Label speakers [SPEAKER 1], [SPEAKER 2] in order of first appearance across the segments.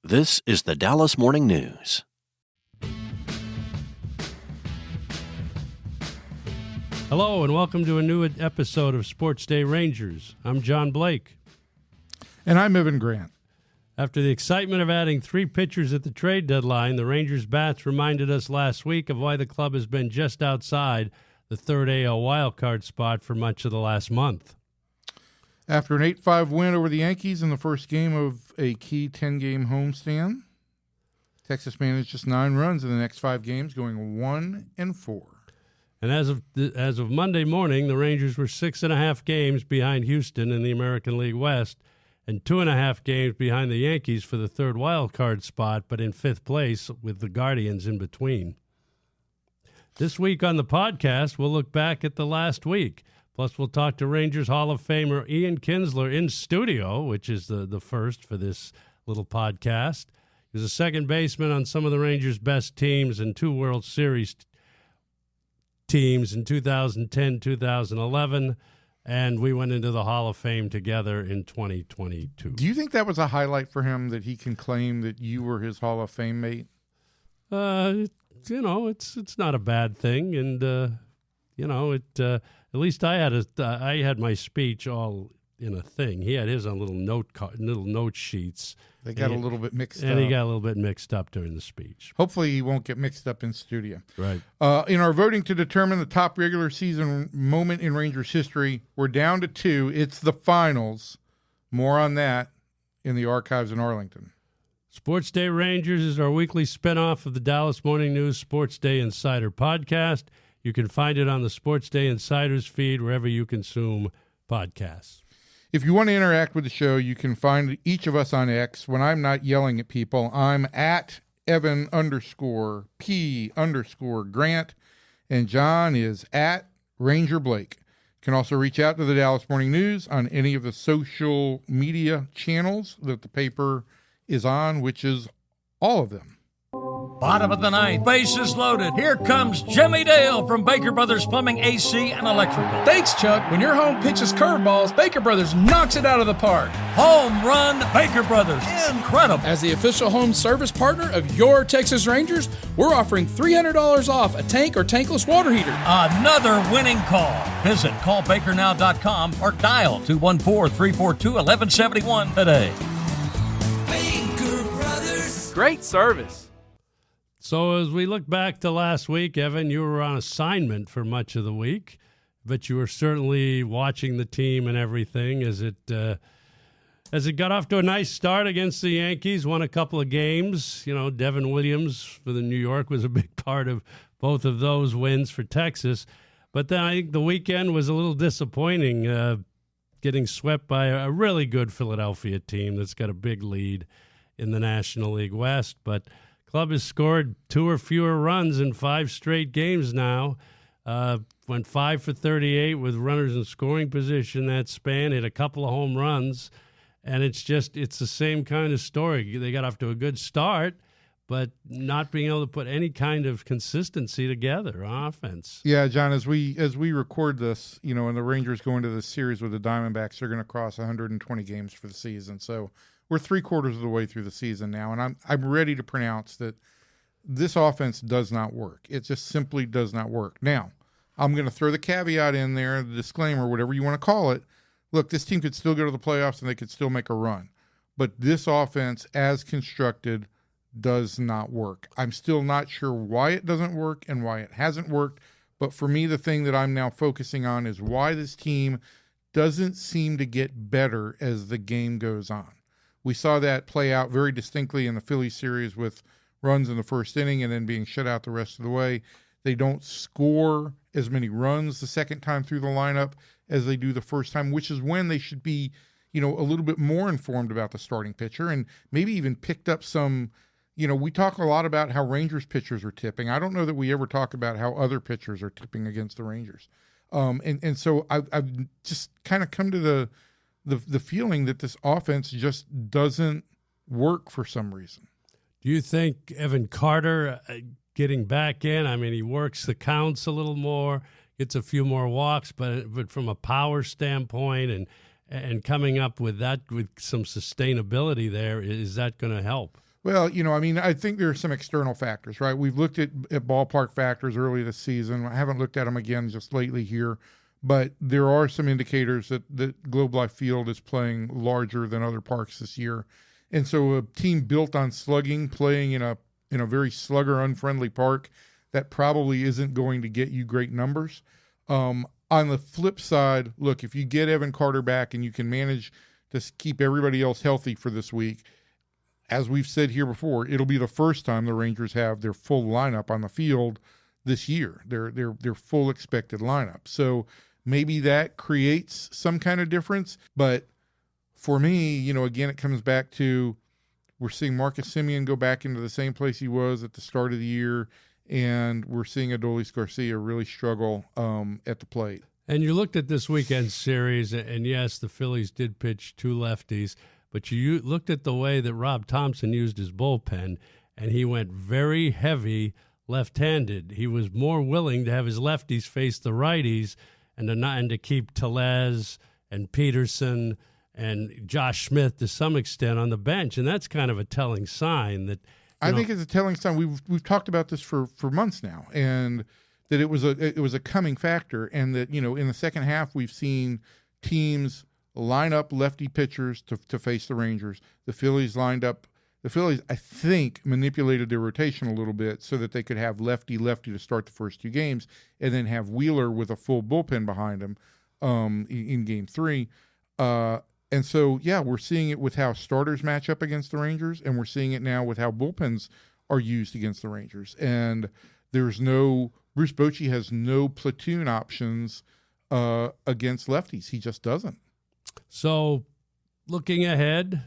[SPEAKER 1] This is the Dallas Morning News.
[SPEAKER 2] Hello and welcome to a new episode of SportsDay Rangers. I'm John Blake.
[SPEAKER 3] And I'm Evan Grant.
[SPEAKER 2] After the excitement of adding 3 pitchers at the trade deadline, the Rangers bats reminded us last week of why the club has been just outside the third AL wildcard spot for much of the last month.
[SPEAKER 3] After an 8-5 win over the Yankees in the first game of a key 10-game homestand, Texas managed just 9 runs in the next 5 games, going 1-4.
[SPEAKER 2] And as of Monday morning, the Rangers were 6.5 games behind Houston in the American League West and 2.5 games behind the Yankees for the third wild card spot, but in 5th place with the Guardians in between. This week on the podcast, we'll look back at the last week. Plus, we'll talk to Rangers Hall of Famer Ian Kinsler in studio, which is the first for this little podcast. He was a second baseman on some of the Rangers' best teams and 2 World Series teams in 2010, 2011, and we went into the Hall of Fame together in 2022.
[SPEAKER 3] Do you think that was a highlight for him, that he can claim that you were his Hall of Fame mate?
[SPEAKER 2] It's not a bad thing, and at least I had my speech all in a thing. He had his on little note sheets.
[SPEAKER 3] They got a little bit mixed up.
[SPEAKER 2] And he got a little bit mixed up during the speech.
[SPEAKER 3] Hopefully he won't get mixed up in studio.
[SPEAKER 2] Right.
[SPEAKER 3] In our voting to determine the top regular season moment in Rangers history, we're down to 2. It's the finals. More on that in the archives in Arlington.
[SPEAKER 2] SportsDay Rangers is our weekly spinoff of the Dallas Morning News SportsDay Insider podcast. You can find it on the SportsDay Insiders feed wherever you consume podcasts.
[SPEAKER 3] If you want to interact with the show, you can find each of us on X. When I'm not yelling at people, I'm at Evan_P_Grant, and John is at Ranger Blake. You can also reach out to the Dallas Morning News on any of the social media channels that the paper is on, which is all of them.
[SPEAKER 4] Bottom of the 9th, bases loaded. Here comes Jimmy Dale from Baker Brothers Plumbing, AC, and Electrical.
[SPEAKER 5] Thanks, Chuck. When your home pitches curveballs, Baker Brothers knocks it out of the park.
[SPEAKER 4] Home run, Baker Brothers. Incredible.
[SPEAKER 5] As the official home service partner of your Texas Rangers, we're offering $300 off a tank or tankless water heater.
[SPEAKER 4] Another winning call. Visit callbakernow.com or dial 214-342-1171 today.
[SPEAKER 6] Baker Brothers.
[SPEAKER 7] Great service.
[SPEAKER 2] So as we look back to last week, Evan, you were on assignment for much of the week, but you were certainly watching the team and everything as it got off to a nice start against the Yankees, won a couple of games. You know, Devin Williams for the New York was a big part of both of those wins for Texas. But then I think the weekend was a little disappointing, getting swept by a really good Philadelphia team that's got a big lead in the National League West. But club has scored 2 or fewer runs in 5 straight games now. Went 5 for 38 with runners in scoring position that span, hit a couple of home runs. And it's the same kind of story. They got off to a good start, but not being able to put any kind of consistency together on offense.
[SPEAKER 3] Yeah, John, as we record this, and the Rangers go into this series with the Diamondbacks, they're going to cross 120 games for the season. So we're 3/4 of the way through the season now, and I'm ready to pronounce that this offense does not work. It just simply does not work. Now, I'm going to throw the caveat in there, the disclaimer, whatever you want to call it. Look, this team could still go to the playoffs and they could still make a run. But this offense, as constructed, does not work. I'm still not sure why it doesn't work and why it hasn't worked. But for me, the thing that I'm now focusing on is why this team doesn't seem to get better as the game goes on. We saw that play out very distinctly in the Phillies series with runs in the first inning and then being shut out the rest of the way. They don't score as many runs the second time through the lineup as they do the first time, which is when they should be, a little bit more informed about the starting pitcher and maybe even picked up some, we talk a lot about how Rangers pitchers are tipping. I don't know that we ever talk about how other pitchers are tipping against the Rangers. And so I've just kind of come to the feeling that this offense just doesn't work for some reason.
[SPEAKER 2] Do you think Evan Carter getting back in, I mean, he works the counts a little more, gets a few more walks, but from a power standpoint and coming up with that, with some sustainability there, is that going to help?
[SPEAKER 3] Well, I think there are some external factors, right? We've looked at ballpark factors early this season. I haven't looked at them again just lately here, but there are some indicators that Globe Life Field is playing larger than other parks this year. And so a team built on slugging, playing in a very slugger, unfriendly park, that probably isn't going to get you great numbers. On the flip side, look, if you get Evan Carter back and you can manage to keep everybody else healthy for this week, as we've said here before, it'll be the first time the Rangers have their full lineup on the field this year, their full expected lineup. So maybe that creates some kind of difference. But for me, again, it comes back to we're seeing Marcus Semien go back into the same place he was at the start of the year, and we're seeing Adolis Garcia really struggle at the plate.
[SPEAKER 2] And you looked at this weekend series, and yes, the Phillies did pitch two lefties, but you looked at the way that Rob Thompson used his bullpen, and he went very heavy left-handed. He was more willing to have his lefties face the righties and to keep Tellez and Peterson and Josh Smith to some extent on the bench, and that's kind of a telling sign that
[SPEAKER 3] I think it's a telling sign. We've talked about this for months now, and that it was a coming factor, and that in the second half we've seen teams line up lefty pitchers to face the Rangers. The Phillies, I think, manipulated their rotation a little bit so that they could have lefty to start the first two games, and then have Wheeler with a full bullpen behind him in Game 3. And so, yeah, we're seeing it with how starters match up against the Rangers, and we're seeing it now with how bullpens are used against the Rangers. And Bruce Bochy has no platoon options against lefties. He just doesn't.
[SPEAKER 2] So, looking ahead,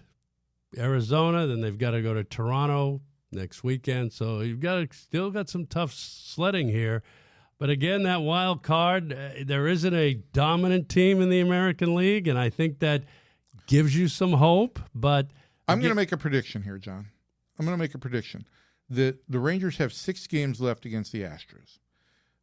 [SPEAKER 2] Arizona, then they've got to go to Toronto next weekend. So you've still got some tough sledding here. But again, that wild card, there isn't a dominant team in the American League, and I think that gives you some hope. But
[SPEAKER 3] I'm going to make a prediction here, John. I'm going to make a prediction that the Rangers have 6 games left against the Astros.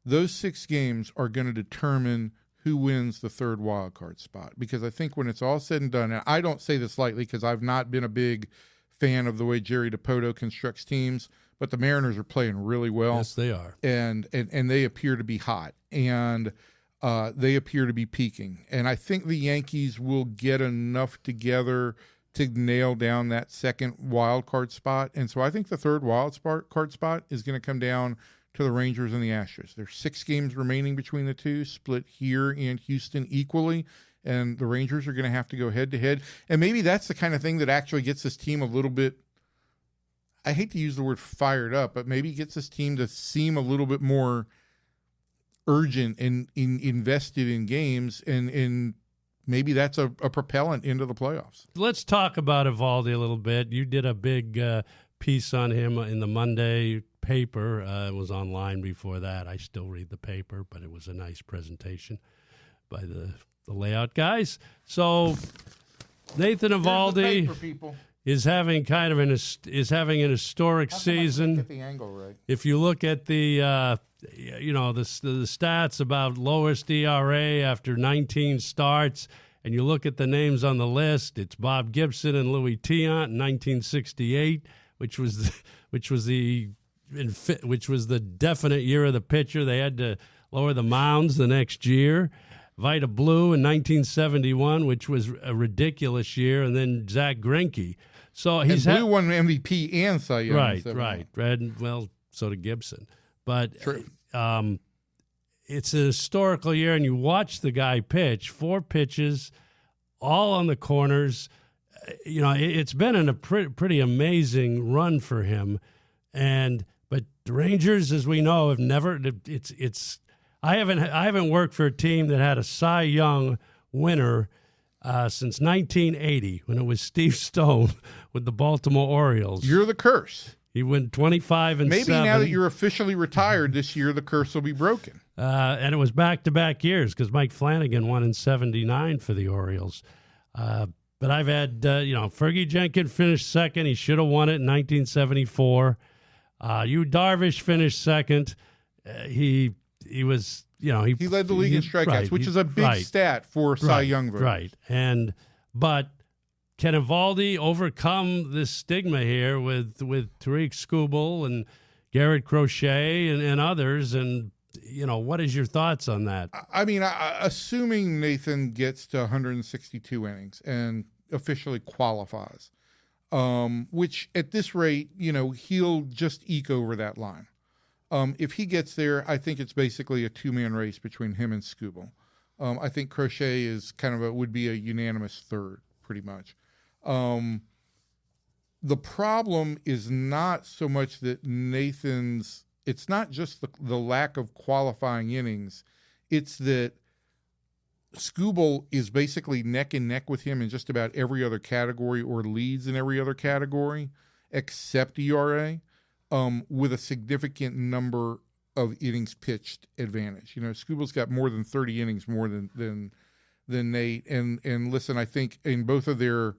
[SPEAKER 3] Those 6 games are going to determine who wins the third wild card spot, because I think when it's all said and done, and I don't say this lightly because I've not been a big fan of the way Jerry DiPoto constructs teams, but the Mariners are playing really well.
[SPEAKER 2] Yes, they are.
[SPEAKER 3] And they appear to be hot, and they appear to be peaking. And I think the Yankees will get enough together to nail down that second wild card spot. And so I think the third wild card spot is going to come down to the Rangers and the Astros. There's 6 games remaining between the two, split here in Houston equally, and the Rangers are going to have to go head-to-head. And maybe that's the kind of thing that actually gets this team a little bit, I hate to use the word fired up, but maybe gets this team to seem a little bit more urgent and invested in games, and maybe that's a propellant into the playoffs.
[SPEAKER 2] Let's talk about Eovaldi a little bit. You did a big piece on him in the Monday paper. It was online before that. I still read the paper, but it was a nice presentation by the layout guys. So Nathan Eovaldi is having kind of an historic season.
[SPEAKER 3] Get the angle right.
[SPEAKER 2] If you look at the the stats about lowest ERA after 19 starts, and you look at the names on the list, it's Bob Gibson and Louis Tiant in 1968, which was the definite year of the pitcher. They had to lower the mounds the next year. Vita Blue in 1971, which was a ridiculous year, and then Zach Greinke. So
[SPEAKER 3] Blue won MVP and Cy Young.
[SPEAKER 2] Right. Well, so did Gibson. But
[SPEAKER 3] True.
[SPEAKER 2] It's a historical year, and you watch the guy pitch, 4 pitches, all on the corners. It's been a pretty amazing run for him. But the Rangers, as we know, have never. I haven't worked for a team that had a Cy Young winner since 1980, when it was Steve Stone with the Baltimore Orioles.
[SPEAKER 3] You're the curse.
[SPEAKER 2] He went 25-7.
[SPEAKER 3] Maybe now that you're officially retired this year, the curse will be broken.
[SPEAKER 2] And it was back-to-back years because Mike Flanagan won in 79 for the Orioles. But I've had, Fergie Jenkins finished second. He should have won it in 1974. Yu Darvish finished second. He was, he
[SPEAKER 3] led the league in strikeouts, which is a big stat for Cy Young voters.
[SPEAKER 2] Right. But can Eovaldi overcome this stigma here with Tariq Skubal and Garrett Crochet and others? And, what is your thoughts on that?
[SPEAKER 3] I mean, assuming Nathan gets to 162 innings and officially qualifies, which at this rate, he'll just eke over that line. If he gets there, I think it's basically a two-man race between him and Skubal. I think Crochet is would be a unanimous third, pretty much. The problem is not so much that it's not just the lack of qualifying innings. It's that Skubal is basically neck and neck with him in just about every other category, or leads in every other category except ERA, with a significant number of innings pitched advantage. Skubal's got more than 30 innings more than Nate. And listen, I think in both of their,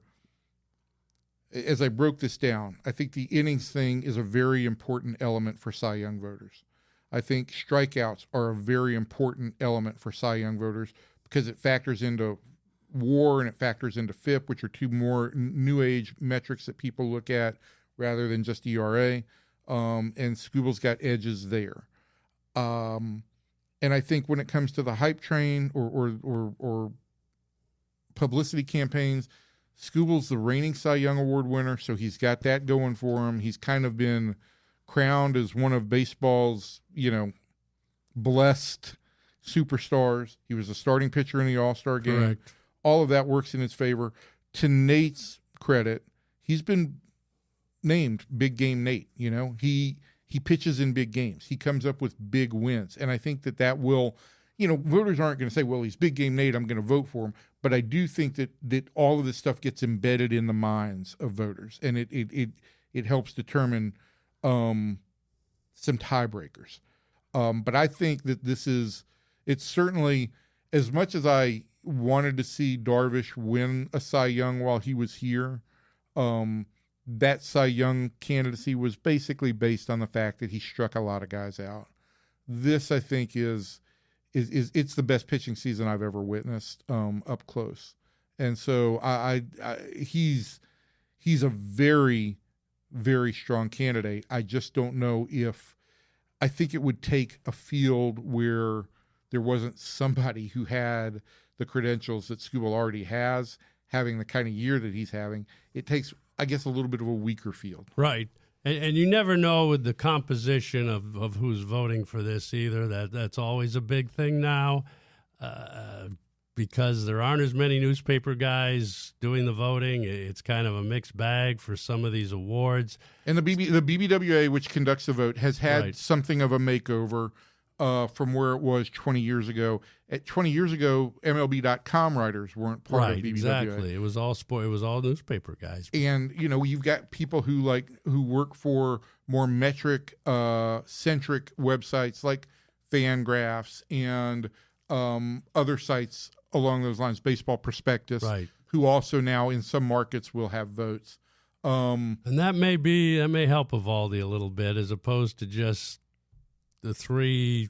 [SPEAKER 3] as I broke this down, I think the innings thing is a very important element for Cy Young voters. I think strikeouts are a very important element for Cy Young voters because it factors into WAR and it factors into FIP, which are two more new age metrics that people look at rather than just ERA. And Skubal's got edges there. And I think when it comes to the hype train or publicity campaigns, Skubal's the reigning Cy Young Award winner, so he's got that going for him. He's kind of been crowned as one of baseball's, blessed superstars. He was a starting pitcher in the All-Star game.
[SPEAKER 2] Correct.
[SPEAKER 3] All of that works in his favor. To Nate's credit, he's been named Big Game Nate. He pitches in big games. He comes up with big wins. And I think that will, voters aren't going to say, well, he's Big Game Nate, I'm going to vote for him. But I do think that all of this stuff gets embedded in the minds of voters. And it helps determine some tiebreakers. But I think that it's certainly, as much as I wanted to see Darvish win a Cy Young while he was here, that Cy Young candidacy was basically based on the fact that he struck a lot of guys out. This, I think, is it's the best pitching season I've ever witnessed up close. And so he's a very, very strong candidate. I just don't know I think it would take a field where there wasn't somebody who had the credentials that Skubal already has, having the kind of year that he's having. It takes, I guess, a little bit of a weaker field.
[SPEAKER 2] Right. And you never know with the composition of who's voting for this either. That's always a big thing now because there aren't as many newspaper guys doing the voting. It's kind of a mixed bag for some of these awards. And
[SPEAKER 3] the BBWA, which conducts the vote, has had something of a makeover from where it was 20 years ago. 20 years ago, MLB.com writers weren't part of BBWA.
[SPEAKER 2] Exactly. It was all sport. It was all newspaper guys.
[SPEAKER 3] And you've got people who work for more metric centric websites like Fangraphs and other sites along those lines, Baseball Prospectus, who also now in some markets will have votes.
[SPEAKER 2] And that may help Eovaldi a little bit as opposed to just the three.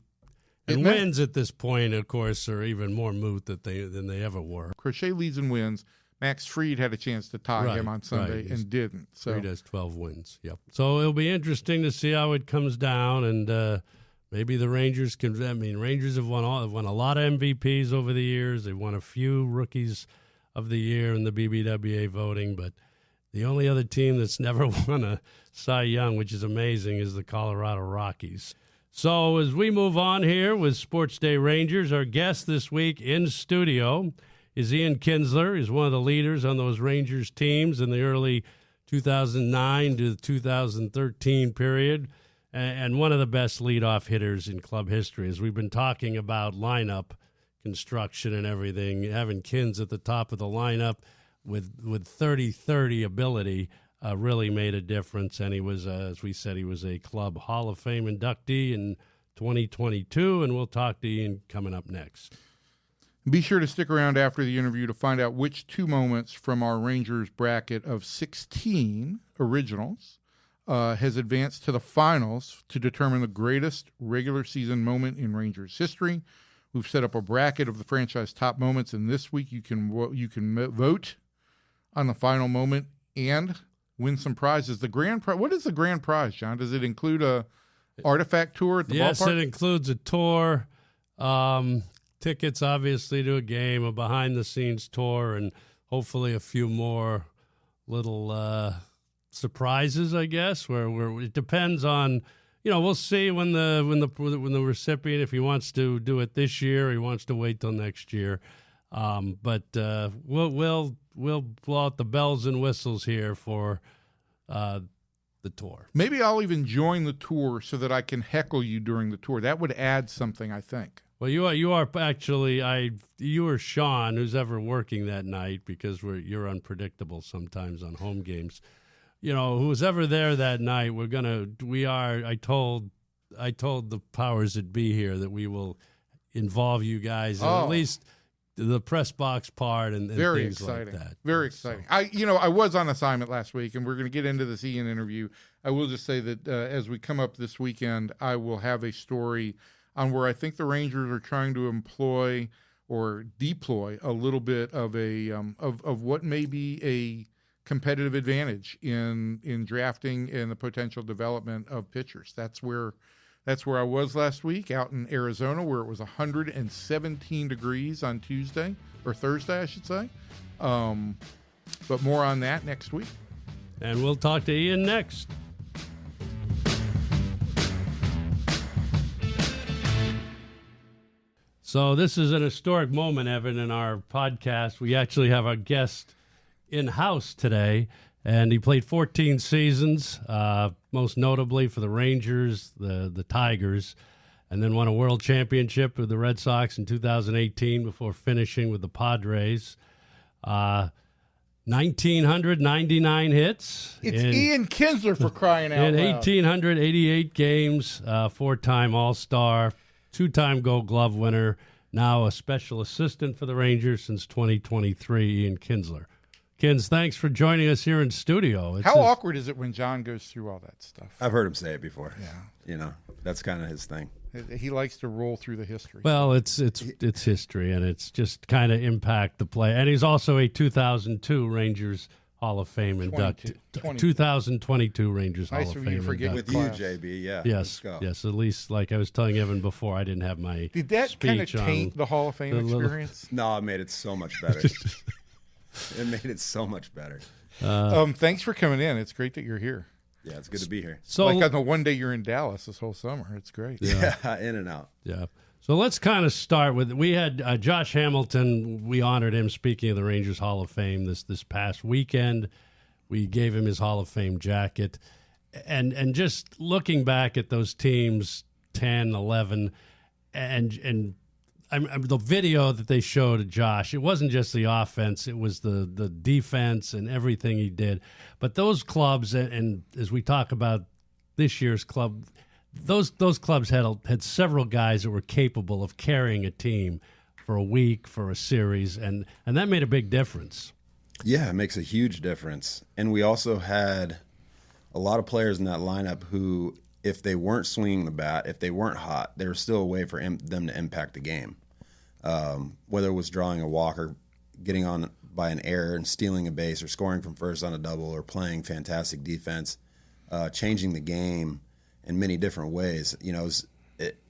[SPEAKER 2] And wins at this point, of course, are even more moot than they ever were.
[SPEAKER 3] Crochet leads and wins. Max Fried had a chance to tie him on Sunday and didn't. So
[SPEAKER 2] Fried has 12 wins. Yep. So it'll be interesting to see how it comes down, and maybe the Rangers can. I mean, Rangers have won a lot of MVPs over the years. They won a few Rookies of the Year in the BBWA voting, but the only other team that's never won a Cy Young, which is amazing, is the Colorado Rockies. So as we move on here with Sports Day Rangers, our guest this week in studio is Ian Kinsler. He's one of the leaders on those Rangers teams in the early 2009 to 2013 period, and one of the best leadoff hitters in club history. As we've been talking about lineup construction and everything, having Kins at the top of the lineup with 30-30 ability really made a difference, and he was, as we said, he was a Club Hall of Fame inductee in 2022, and we'll talk to Ian coming up next.
[SPEAKER 3] Be sure to stick around after the interview to find out which two moments from our Rangers bracket of 16 originals has advanced to the finals to determine the greatest regular season moment in Rangers history. We've set up a bracket of the franchise top moments, and this week you can vote on the final moment and win some prizes. The grand prize. What is the grand prize, John? Does it include a artifact tour at the
[SPEAKER 2] yes,
[SPEAKER 3] ballpark?
[SPEAKER 2] It includes a tour, tickets, obviously, to a game, a behind-the-scenes tour, and hopefully a few more little surprises, I guess. Where it depends on, we'll see when the recipient, if he wants to do it this year, he wants to wait till next year. But we'll blow out the bells and whistles here for the tour.
[SPEAKER 3] Maybe I'll even join the tour so that I can heckle you during the tour. That would add something, I think.
[SPEAKER 2] Well, you are actually you or Sean, who's ever working that night, because you're unpredictable sometimes on home games. Who's ever there that night, I told the powers that be here that we will involve you guys in at least the press box part and
[SPEAKER 3] very
[SPEAKER 2] things
[SPEAKER 3] exciting.
[SPEAKER 2] like that.
[SPEAKER 3] Very exciting. I was on assignment last week, and we're going to get into this Ian interview. I will just say that as we come up this weekend, I will have a story on where I think the Rangers are trying to employ or deploy a little bit of of what may be a competitive advantage in drafting and the potential development of pitchers. That's where I was last week, out in Arizona, where it was 117 degrees on Tuesday, or Thursday, I should say. But more on that next week.
[SPEAKER 2] And we'll talk to Ian next. So this is an historic moment, Evan, in our podcast. We actually have our guest in-house today, and he played 14 seasons, most notably for the Rangers, the Tigers, and then won a world championship with the Red Sox in 2018 before finishing with the Padres. 1,999 hits.
[SPEAKER 3] It's Ian Kinsler, for crying out loud.
[SPEAKER 2] In 1,888 games, four-time All-Star, two-time Gold Glove winner, now a special assistant for the Rangers since 2023, Ian Kinsler. Kins, thanks for joining us here in studio.
[SPEAKER 3] How awkward is it when John goes through all that stuff?
[SPEAKER 7] I've heard him say it before.
[SPEAKER 3] Yeah.
[SPEAKER 7] That's kind of his thing.
[SPEAKER 3] He likes to roll through the history.
[SPEAKER 2] Well, it's history, and it's just kind of impact the play. And he's also a 2002 Rangers Hall of Fame inductee. 2022 Rangers Hall of Fame inductee.
[SPEAKER 7] With you, JB, yeah.
[SPEAKER 2] Yes, yes. At least, like I was telling Evan before, I didn't have my
[SPEAKER 3] Did that kind of taint the Hall of Fame experience?
[SPEAKER 7] No, it made it so much better. It made it so much better.
[SPEAKER 3] Thanks for coming in. It's great that you're here.
[SPEAKER 7] Yeah, it's good to be here.
[SPEAKER 2] So,
[SPEAKER 3] like on the one day you're in Dallas this whole summer. It's great.
[SPEAKER 7] Yeah, in and out.
[SPEAKER 2] Yeah. So let's kind of start with, we had Josh Hamilton. We honored him, speaking of the Rangers Hall of Fame, this past weekend. We gave him his Hall of Fame jacket. And just looking back at those teams, 10, 11, and the video that they showed of Josh, it wasn't just the offense, it was the defense and everything he did. But those clubs, and as we talk about this year's club, those clubs had several guys that were capable of carrying a team for a week, for a series, and that made a big difference.
[SPEAKER 7] Yeah, it makes a huge difference. And we also had a lot of players in that lineup who, if they weren't swinging the bat, if they weren't hot, there was still a way for them to impact the game. Whether it was drawing a walk or getting on by an error and stealing a base or scoring from first on a double or playing fantastic defense, changing the game in many different ways.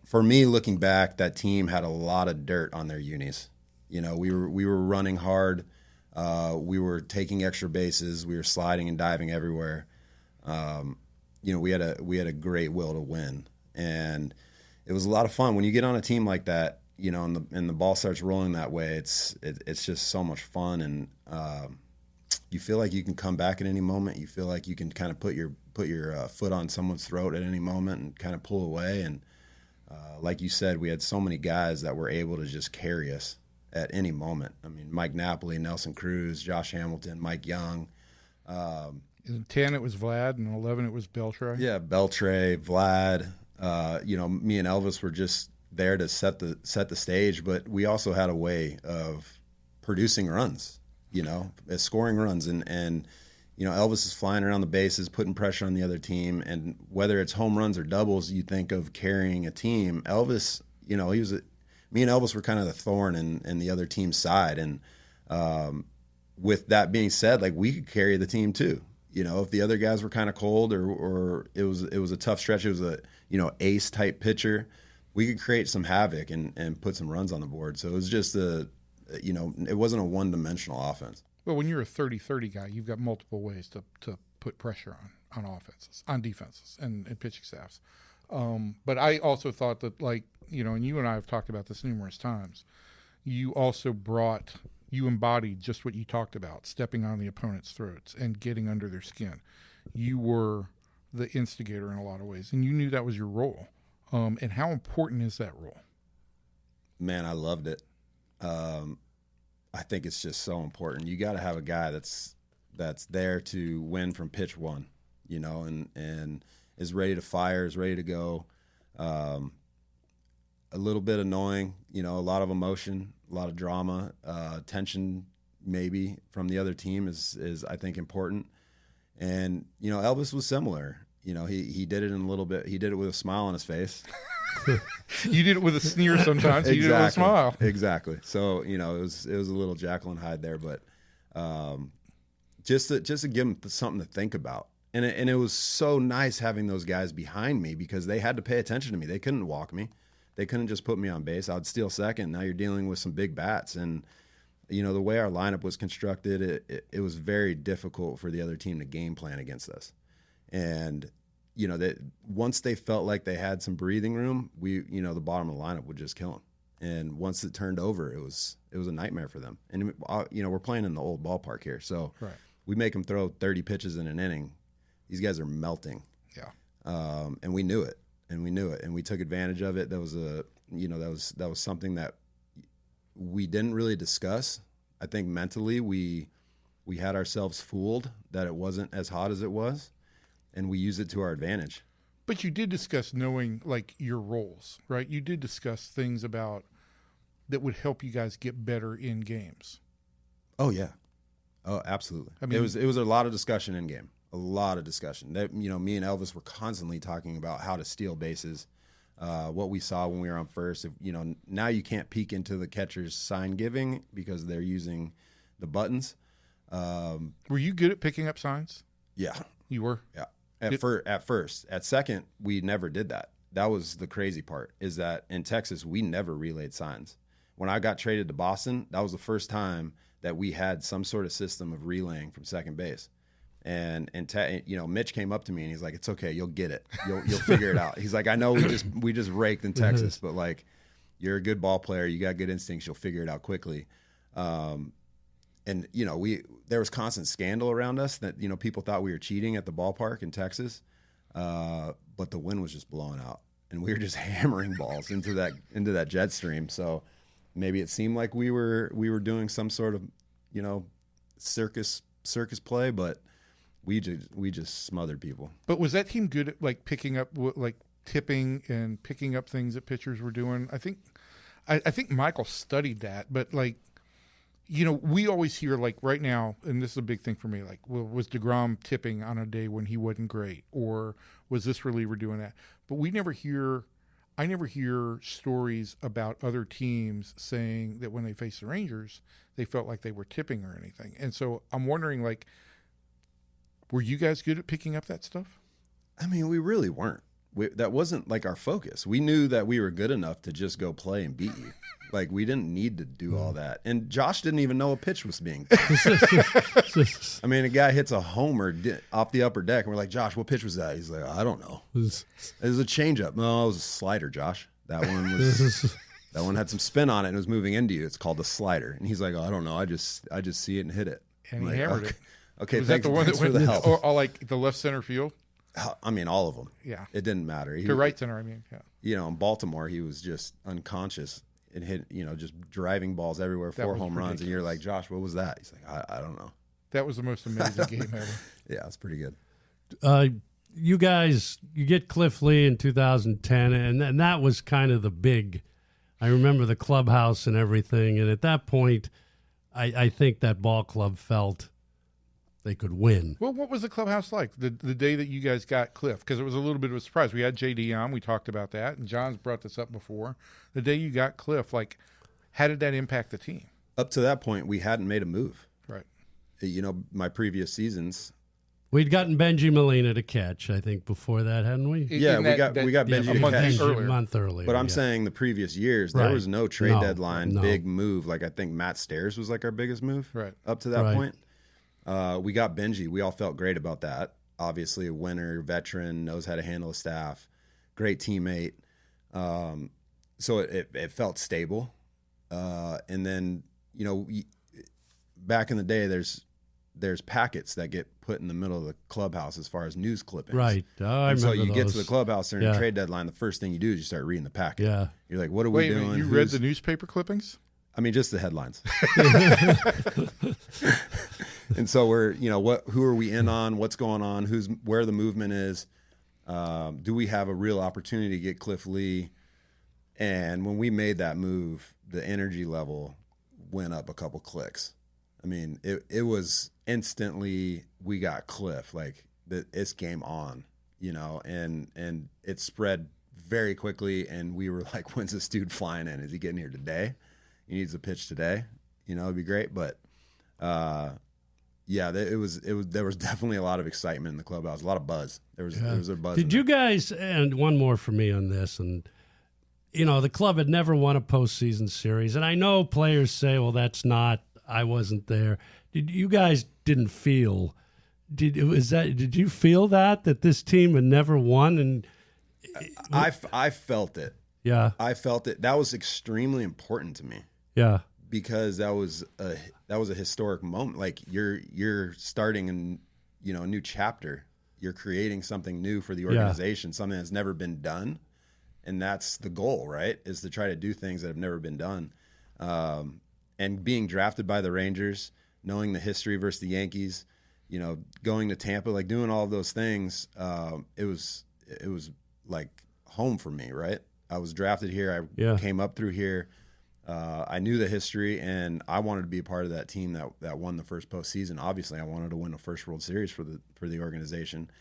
[SPEAKER 7] For me, looking back, that team had a lot of dirt on their unis. We were running hard. We were taking extra bases. We were sliding and diving everywhere. We had a great will to win, and it was a lot of fun when you get on a team like that. And the ball starts rolling that way. It's just so much fun, and you feel like you can come back at any moment. You feel like you can kind of put your foot on someone's throat at any moment and kind of pull away. And like you said, we had so many guys that were able to just carry us at any moment. I mean, Mike Napoli, Nelson Cruz, Josh Hamilton, Mike Young.
[SPEAKER 3] In 10 it was Vlad, and 11 it was Beltre.
[SPEAKER 7] Yeah, Beltre, Vlad. Me and Elvis were just there to set the stage, but we also had a way of producing runs, scoring runs, and Elvis is flying around the bases, putting pressure on the other team, and whether it's home runs or doubles, you think of carrying a team. Elvis, me and Elvis were kind of the thorn in the other team's side, and with that being said, like, we could carry the team too. You know, if the other guys were kind of cold or it was a tough stretch, it was a, ace type pitcher, we could create some havoc and put some runs on the board. So it was just it wasn't a one-dimensional offense.
[SPEAKER 3] Well, when you're a 30-30 guy, you've got multiple ways to put pressure on offenses, on defenses, and pitching staffs. But I also thought that, like, and you and I have talked about this numerous times, you also you embodied just what you talked about, stepping on the opponent's throats and getting under their skin. You were the instigator in a lot of ways, and you knew that was your role. And how important is that role?
[SPEAKER 7] Man, I loved it. I think it's just so important. You got to have a guy that's there to win from pitch one, and is ready to fire, is ready to go. A little bit annoying, a lot of emotion, a lot of drama, tension maybe from the other team is I think important. And, Elvis was similar. He did it in a little bit. He did it with a smile on his face.
[SPEAKER 3] You did it with a sneer sometimes.
[SPEAKER 7] Exactly.
[SPEAKER 3] You did it with a smile.
[SPEAKER 7] Exactly. So, it was a little Jekyll and Hyde there, but just to give him something to think about. And it was so nice having those guys behind me because they had to pay attention to me. They couldn't walk me. They couldn't just put me on base. I would steal second. Now you're dealing with some big bats. And, the way our lineup was constructed, it was very difficult for the other team to game plan against us. And, that once they felt like they had some breathing room, the bottom of the lineup would just kill them. And once it turned over, it was a nightmare for them. And, we're playing in the old ballpark here. So
[SPEAKER 3] right.
[SPEAKER 7] We make them throw 30 pitches in an inning. These guys are melting.
[SPEAKER 3] Yeah.
[SPEAKER 7] And we knew it. And we took advantage of it. That was that was something that we didn't really discuss. I think mentally we had ourselves fooled that it wasn't as hot as it was, and we used it to our advantage.
[SPEAKER 3] But you did discuss knowing, like, your roles, right? You did discuss things about that would help you guys get better in games.
[SPEAKER 7] Oh yeah. Oh, absolutely.
[SPEAKER 3] I mean,
[SPEAKER 7] it was a lot of discussion in game. A lot of discussion. That, me and Elvis were constantly talking about how to steal bases, what we saw when we were on first. If, now you can't peek into the catcher's sign giving because they're using the buttons.
[SPEAKER 3] Were you good at picking up signs?
[SPEAKER 7] Yeah,
[SPEAKER 3] you were.
[SPEAKER 7] Yeah, at first. At second, we never did that. That was the crazy part. Is that in Texas we never relayed signs. When I got traded to Boston, that was the first time that we had some sort of system of relaying from second base. And Mitch came up to me and he's like, "It's okay, you'll get it. You'll figure it out." He's like, "I know we just raked in Texas, but like, you're a good ball player. You got good instincts. You'll figure it out quickly." And there was constant scandal around us that people thought we were cheating at the ballpark in Texas, but the wind was just blowing out and we were just hammering balls into that jet stream. So maybe it seemed like we were doing some sort of circus play, but we just smothered people.
[SPEAKER 3] But was that team good at, like, picking up, like, tipping and picking up things that pitchers were doing? I think Michael studied that, but, like, we always hear, like, right now, and this is a big thing for me, like, well, was DeGrom tipping on a day when he wasn't great, or was this reliever doing that? But I never hear stories about other teams saying that when they face the Rangers, they felt like they were tipping or anything. And so I'm wondering, like, were you guys good at picking up that stuff?
[SPEAKER 7] I mean, we really weren't. That wasn't like our focus. We knew that we were good enough to just go play and beat you. Like, we didn't need to do all that. And Josh didn't even know a pitch was being thrown. I mean, a guy hits a homer off the upper deck, and we're like, "Josh, what pitch was that?" He's like, "I don't know. It was a changeup." "No, it was a slider, Josh. That one had some spin on it and it was moving into you. It's called a slider." And he's like, "Oh, I don't know. I just see it and hit it."
[SPEAKER 3] And
[SPEAKER 7] I'm
[SPEAKER 3] he
[SPEAKER 7] like,
[SPEAKER 3] hammered it.
[SPEAKER 7] Okay,
[SPEAKER 3] Was
[SPEAKER 7] thanks,
[SPEAKER 3] that the one
[SPEAKER 7] thanks
[SPEAKER 3] that
[SPEAKER 7] for
[SPEAKER 3] went
[SPEAKER 7] the help.
[SPEAKER 3] or like the left center field?
[SPEAKER 7] I mean, all of them.
[SPEAKER 3] Yeah.
[SPEAKER 7] It didn't matter.
[SPEAKER 3] To right center, I mean, yeah.
[SPEAKER 7] In Baltimore, he was just unconscious and hit, just driving balls everywhere,
[SPEAKER 3] That
[SPEAKER 7] 4
[SPEAKER 3] was
[SPEAKER 7] home runs.
[SPEAKER 3] ridiculous.
[SPEAKER 7] And you're like, "Josh, what was that?" He's like, I don't know.
[SPEAKER 3] That was the most amazing game ever.
[SPEAKER 7] Yeah, it's pretty good.
[SPEAKER 2] You guys, you get Cliff Lee in 2010, and that was kind of the big. I remember the clubhouse and everything, and at that point, I think that ball club felt they could win.
[SPEAKER 3] Well, what was the clubhouse like the day that you guys got Cliff? Because it was a little bit of a surprise. We had JD on. We talked about that, and John's brought this up before. The day you got Cliff, like, how did that impact the team?
[SPEAKER 7] Up to that point, we hadn't made a move.
[SPEAKER 3] Right.
[SPEAKER 7] my previous seasons.
[SPEAKER 2] We'd gotten Benji Molina to catch, I think, before that, hadn't we?
[SPEAKER 7] Yeah, we got Benji to catch.
[SPEAKER 2] A month earlier.
[SPEAKER 7] But I'm saying the previous years, there was no trade deadline big move. Like I think Matt Stairs was like our biggest move up to that point. We got Benji. We all felt great about that. Obviously a winner, veteran, knows how to handle a staff, great teammate. So it felt stable. And then, back in the day, there's packets that get put in the middle of the clubhouse as far as news clippings.
[SPEAKER 2] Right.
[SPEAKER 7] So you get to the clubhouse during the trade deadline. The first thing you do is you start reading the packet.
[SPEAKER 2] Yeah.
[SPEAKER 7] You're like, what are we doing?
[SPEAKER 3] You read the newspaper clippings?
[SPEAKER 7] I mean, just the headlines. And so we're, who are we in on? What's going on? Where the movement is? Do we have a real opportunity to get Cliff Lee? And when we made that move, the energy level went up a couple clicks. I mean, it was instantly we got Cliff, like it's game on, and it spread very quickly. And we were like, when's this dude flying in? Is he getting here today? He needs a pitch today. It'd be great. But there was definitely a lot of excitement in the clubhouse, a lot of buzz. There was a buzz.
[SPEAKER 2] Did you guys? And one more for me on this, and the club had never won a postseason series, and I know players say, well, that's not. I wasn't there. Did you guys didn't feel? Did you feel that this team had never won? And
[SPEAKER 7] I felt it.
[SPEAKER 2] Yeah,
[SPEAKER 7] I felt it. That was extremely important to me.
[SPEAKER 2] Yeah,
[SPEAKER 7] because that was a historic moment. Like you're starting a new chapter. You're creating something new for the organization, something that's never been done, and that's the goal, right? Is to try to do things that have never been done. And being drafted by the Rangers, knowing the history versus the Yankees, going to Tampa, like doing all of those things, it was like home for me, right? I was drafted here. I came up through here. I knew the history, and I wanted to be a part of that team that won the first postseason. Obviously, I wanted to win a first World Series for the organization.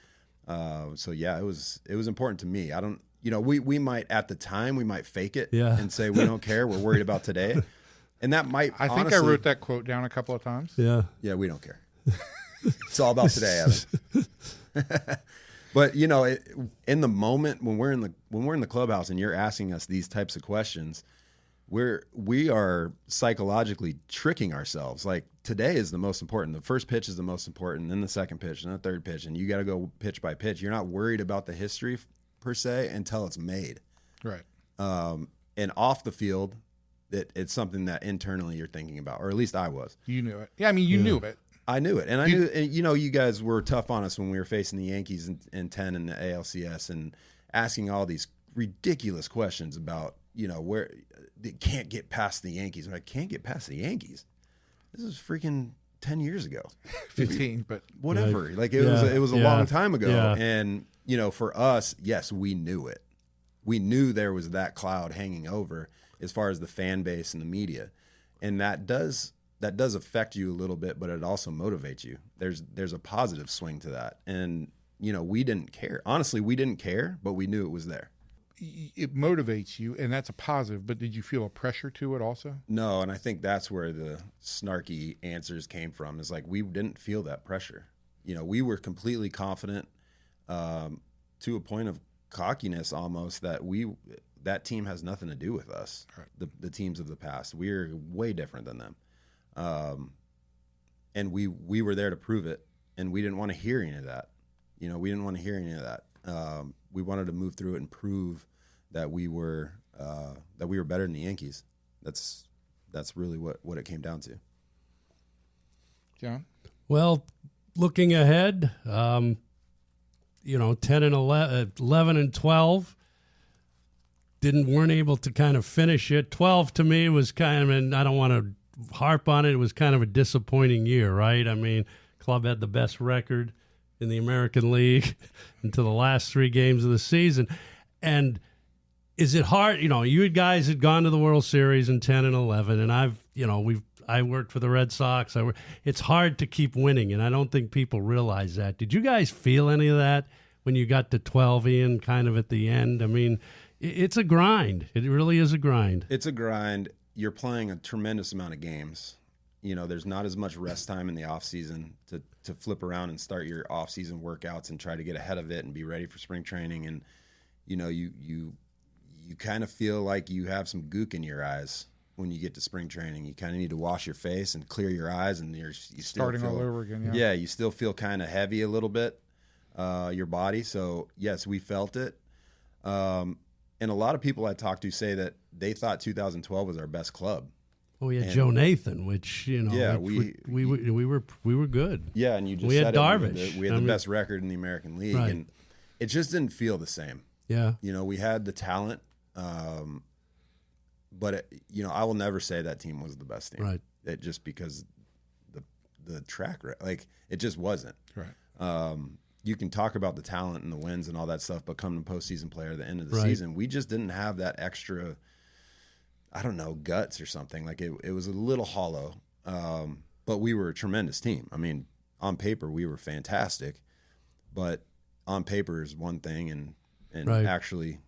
[SPEAKER 7] So yeah, it was important to me. I don't, we might at the time we might fake it and say we don't care. We're worried about today. And that might.
[SPEAKER 3] I think I wrote that quote down a couple of times.
[SPEAKER 2] Yeah.
[SPEAKER 7] Yeah, we don't care. It's all about today, Evan. But in the moment when we're in the clubhouse and you're asking us these types of questions, we are psychologically tricking ourselves. Like today is the most important. The first pitch is the most important, then the second pitch, and the third pitch, and you got to go pitch by pitch. You're not worried about the history per se until it's made.
[SPEAKER 3] Right.
[SPEAKER 7] And off the field. It's something that internally you're thinking about, or at least I was.
[SPEAKER 3] You knew it. Yeah, I mean, you knew it.
[SPEAKER 7] I knew it. And I knew, and, you guys were tough on us when we were facing the Yankees in 10 in the ALCS and asking all these ridiculous questions about, where they can't get past the Yankees. I'm like, can't get past the Yankees? This is freaking 10 years ago.
[SPEAKER 3] 15, but
[SPEAKER 7] whatever.
[SPEAKER 2] Right.
[SPEAKER 7] Like it was a long time ago. Yeah. And, for us, yes, we knew it. We knew there was that cloud hanging over as far as the fan base and the media. And that does affect you a little bit, but it also motivates you. There's a positive swing to that. And, we didn't care. Honestly, we didn't care, but we knew it was there.
[SPEAKER 3] It motivates you, and that's a positive, but did you feel a pressure to it also?
[SPEAKER 7] No, and I think that's where the snarky answers came from, is like we didn't feel that pressure. We were completely confident to a point of cockiness almost that team has nothing to do with us, right. The teams of the past. We're way different than them. And we were there to prove it, and we didn't want to hear any of that. We didn't want to hear any of that. We wanted to move through it and prove that we were better than the Yankees. That's really what it came down to.
[SPEAKER 3] John?
[SPEAKER 2] Well, looking ahead, 10 and 11 and 12. Weren't able to kind of finish it. 12 to me was kind of, and I don't want to harp on it, it was kind of a disappointing year, right? I mean, club had the best record in the American League until the last 3 games of the season. And is it hard? You guys had gone to the World Series in 10 and 11, and I worked for the Red Sox. It's hard to keep winning, and I don't think people realize that. Did you guys feel any of that when you got to 12, Ian, kind of at the end? I mean, it's a grind. It really is a grind.
[SPEAKER 7] It's a grind. You're playing a tremendous amount of games. there's not as much rest time in the off season to flip around and start your off season workouts and try to get ahead of it and be ready for spring training. And, you kind of feel like you have some gook in your eyes when you get to spring training. You kind of need to wash your face and clear your eyes, and you still
[SPEAKER 3] starting all over again.
[SPEAKER 7] Yeah, you still feel kind of heavy a little bit, your body. So yes, we felt it. And a lot of people I talked to say that they thought 2012 was our best club.
[SPEAKER 2] Oh, we had Joe Nathan, which
[SPEAKER 7] Yeah,
[SPEAKER 2] we were good.
[SPEAKER 7] Yeah, and you just
[SPEAKER 2] we
[SPEAKER 7] said
[SPEAKER 2] had
[SPEAKER 7] it,
[SPEAKER 2] Darvish.
[SPEAKER 7] we had the best record in the American League,
[SPEAKER 2] Right.
[SPEAKER 7] and it just didn't feel the same.
[SPEAKER 2] Yeah,
[SPEAKER 7] We had the talent, but I will never say that team was the best team.
[SPEAKER 2] Right.
[SPEAKER 7] It just because the track it just wasn't.
[SPEAKER 3] Right.
[SPEAKER 7] You can talk about the talent and the wins and all that stuff, but come to postseason player at the end of the
[SPEAKER 2] Right.
[SPEAKER 7] season, we just didn't have that extra, I don't know, guts or something. Like it was a little hollow, but we were a tremendous team. I mean, on paper, we were fantastic, but on paper is one thing, and
[SPEAKER 2] Right.
[SPEAKER 7] actually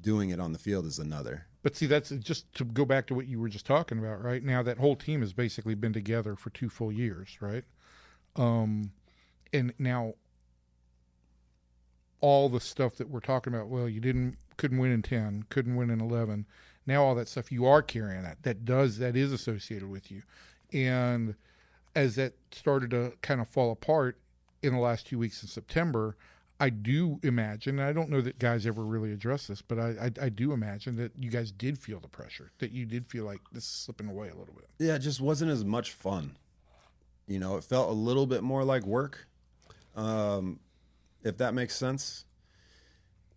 [SPEAKER 7] doing it on the field is another.
[SPEAKER 3] But see, that's just to go back to what you were just talking about, right? Now that whole team has basically been together for 2 full years, right? And now all the stuff that we're talking about, well, you couldn't win in 10, couldn't win in 11. Now all that stuff, you are carrying that is associated with you. And as that started to kind of fall apart in the last 2 weeks in September, I do imagine, and I don't know that guys ever really address this, but I do imagine that you guys did feel the pressure, that you did feel like this is slipping away a little bit.
[SPEAKER 7] Yeah, it just wasn't as much fun. It felt a little bit more like work, if that makes sense.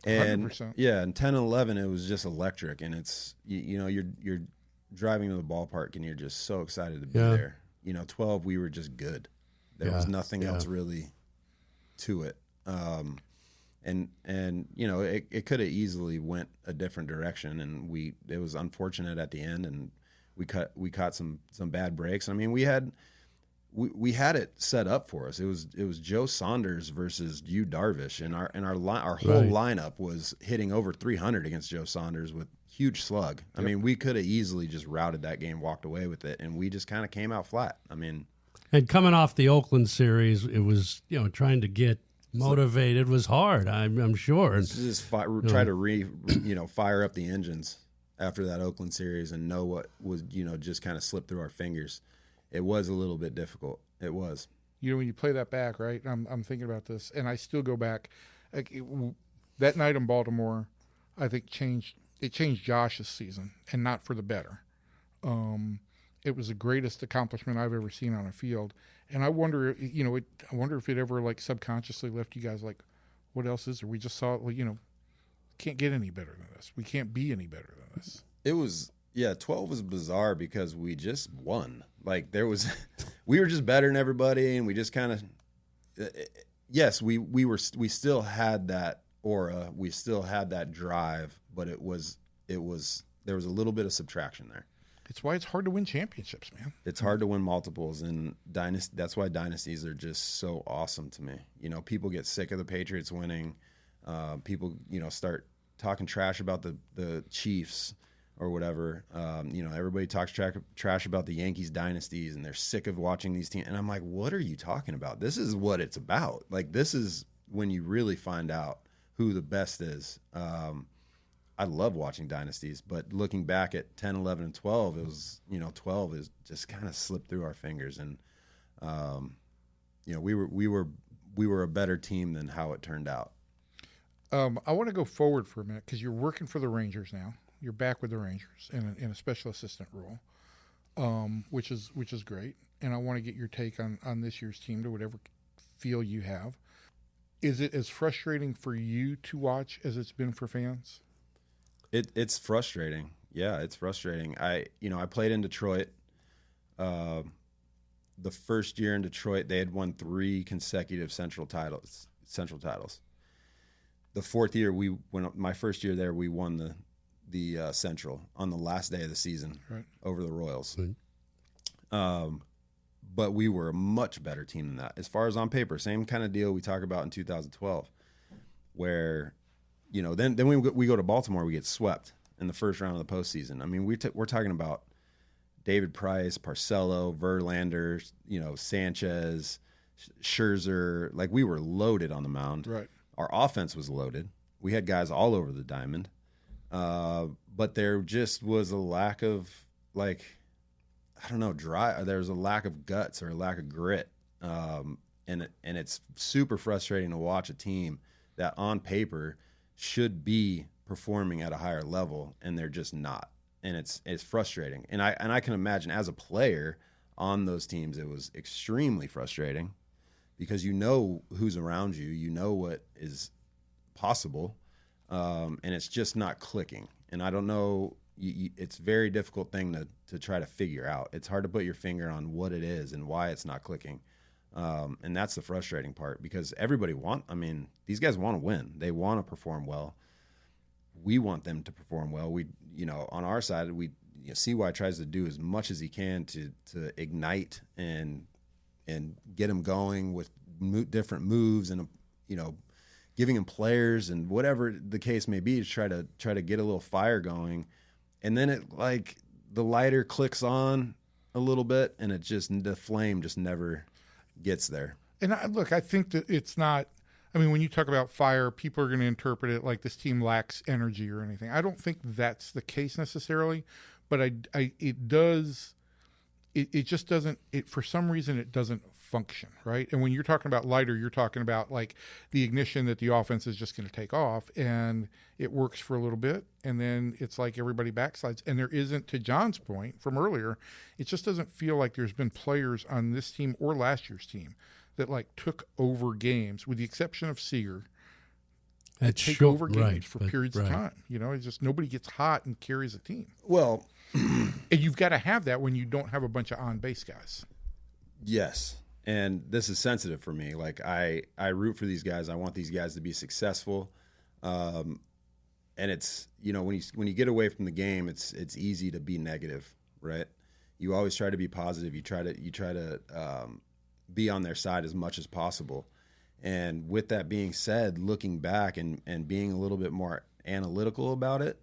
[SPEAKER 7] And
[SPEAKER 3] 100%.
[SPEAKER 7] yeah, in 10 and 11, it was just electric, and it's you're driving to the ballpark and you're just so excited to be
[SPEAKER 2] Yeah.
[SPEAKER 7] there. 12, we were just good. There was
[SPEAKER 2] Yeah,
[SPEAKER 7] nothing
[SPEAKER 2] yeah.
[SPEAKER 7] else really to it. And it could have easily went a different direction, and it was unfortunate at the end, and we caught some bad breaks. I mean, we had it set up for us. It was Joe Saunders versus Yu Darvish, and our whole
[SPEAKER 2] Right.
[SPEAKER 7] lineup was hitting over 300 against Joe Saunders with huge slug. I mean, we could have easily just routed that game, walked away with it, and we just kind of came out flat. I mean,
[SPEAKER 2] and coming off the Oakland series, it was trying to get motivated was hard. I'm sure. And
[SPEAKER 7] just try to fire up the engines after that Oakland series and know what was just kind of slipped through our fingers. It was a little bit difficult. It was.
[SPEAKER 3] When you play that back, right? I'm thinking about this, and I still go back. That night in Baltimore, I think changed Josh's season, and not for the better. It was the greatest accomplishment I've ever seen on a field, and I wonder, I wonder if it ever subconsciously left you guys what else is there? We just saw, can't get any better than this. We can't be any better than this.
[SPEAKER 7] It was. Yeah, 12 was bizarre because we just won. We were just better than everybody, and we just kind of, yes, we still had that aura, we still had that drive, but there was a little bit of subtraction there.
[SPEAKER 3] It's why it's hard to win championships, man.
[SPEAKER 7] It's hard to win multiples, and that's why dynasties are just so awesome to me. People get sick of the Patriots winning. People, start talking trash about the Chiefs or whatever. Everybody talks trash about the Yankees dynasties, and they're sick of watching these teams. And I'm like, what are you talking about? This is what it's about. This is when you really find out who the best is. I love watching dynasties, but looking back at 10, 11, and 12, it was, 12 is just kind of slipped through our fingers. And, we were a better team than how it turned out.
[SPEAKER 3] I want to go forward for a minute because you're working for the Rangers now. You're back with the Rangers in a special assistant role, which is great. And I want to get your take on this year's team to whatever feel you have. Is it as frustrating for you to watch as it's been for fans?
[SPEAKER 7] It's frustrating. Yeah, it's frustrating. I played in Detroit. The first year in Detroit, they had won 3 consecutive Central titles. The fourth year, my first year there, we won the Central on the last day of the season over the Royals.
[SPEAKER 2] Right.
[SPEAKER 7] But we were a much better team than that. As far as on paper, same kind of deal we talk about in 2012, where, then we go to Baltimore, we get swept in the first round of the postseason. I mean, we're talking about David Price, Parcello, Verlander, Sanchez, Scherzer. Like, we were loaded on the mound.
[SPEAKER 3] Right.
[SPEAKER 7] Our offense was loaded. We had guys all over the diamond. But there just was a lack of, like, I don't know, there was a lack of guts or a lack of grit. And it's super frustrating to watch a team that on paper should be performing at a higher level, and they're just not. And it's frustrating. And I can imagine as a player on those teams, it was extremely frustrating because you know who's around you, you know what is possible, and it's just not clicking. And I don't know, it's a very difficult thing to try to figure out. It's hard to put your finger on what it is and why it's not clicking. And that's the frustrating part because these guys want to win. They want to perform well. We want them to perform well. We, on our side, CY tries to do as much as he can to ignite and get them going with different moves and, giving them players and whatever the case may be to try to get a little fire going. And then the lighter clicks on a little bit and the flame just never gets there.
[SPEAKER 3] And I think that it's not, when you talk about fire, people are going to interpret it like this team lacks energy or anything. I don't think that's the case necessarily, but it just doesn't, for some reason it doesn't function, right? And when you're talking about lighter, you're talking about like the ignition that the offense is just going to take off, and it works for a little bit, and then it's like everybody backslides. And there isn't, to John's point from earlier, it just doesn't feel like there's been players on this team or last year's team that took over games, with the exception of Seager, that take over games for periods of time. It's just nobody gets hot and carries a team.
[SPEAKER 7] Well,
[SPEAKER 3] and you've got to have that when you don't have a bunch of on-base guys.
[SPEAKER 7] Yes. And this is sensitive for me. Like, I root for these guys. I want these guys to be successful. And it's, when you get away from the game, it's easy to be negative, right? You always try to be positive. You try to be on their side as much as possible. And with that being said, looking back and being a little bit more analytical about it,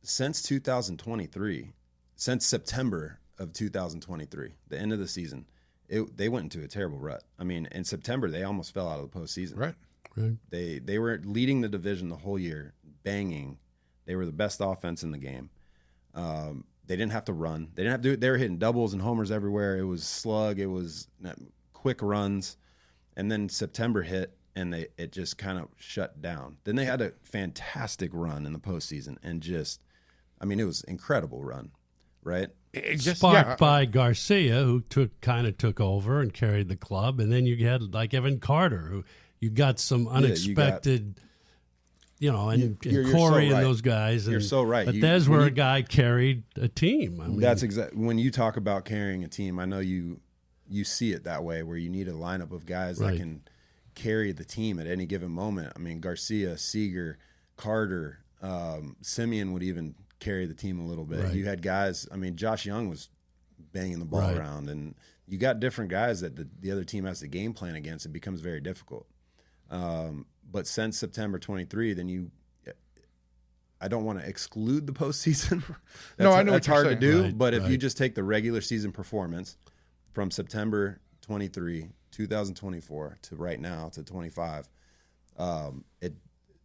[SPEAKER 7] since 2023, since September of 2023, the end of the season, they went into a terrible rut. In September, they almost fell out of the postseason.
[SPEAKER 3] Right.
[SPEAKER 7] They were leading the division the whole year, banging. They were the best offense in the game. They didn't have to run. They didn't have to do it. They were hitting doubles and homers everywhere. It was slug. It was quick runs. And then September hit, and it just kind of shut down. Then they had a fantastic run in the postseason, and it was an incredible run, right?
[SPEAKER 2] Sparked by Garcia, who took over and carried the club, and then you had Evan Carter, who you got some unexpected. And
[SPEAKER 7] you're
[SPEAKER 2] Corey
[SPEAKER 7] so right.
[SPEAKER 2] and those guys.
[SPEAKER 7] You're so right.
[SPEAKER 2] But that's where a guy carried a team.
[SPEAKER 7] That's exactly when you talk about carrying a team. I know you see it that way, where you need a lineup of guys that can carry the team at any given moment. Garcia, Seager, Carter, Simeon would even carry the team a little bit.
[SPEAKER 2] Right.
[SPEAKER 7] You had guys. Josh Young was banging the ball around, and you got different guys that the other team has to game plan against. It becomes very difficult. But since September 23, then I don't want to exclude the postseason.
[SPEAKER 3] I know
[SPEAKER 7] that's
[SPEAKER 3] what you're
[SPEAKER 7] hard to do.
[SPEAKER 2] Right,
[SPEAKER 7] but if you just take the regular season performance from September 23, 2024 to right now to 25,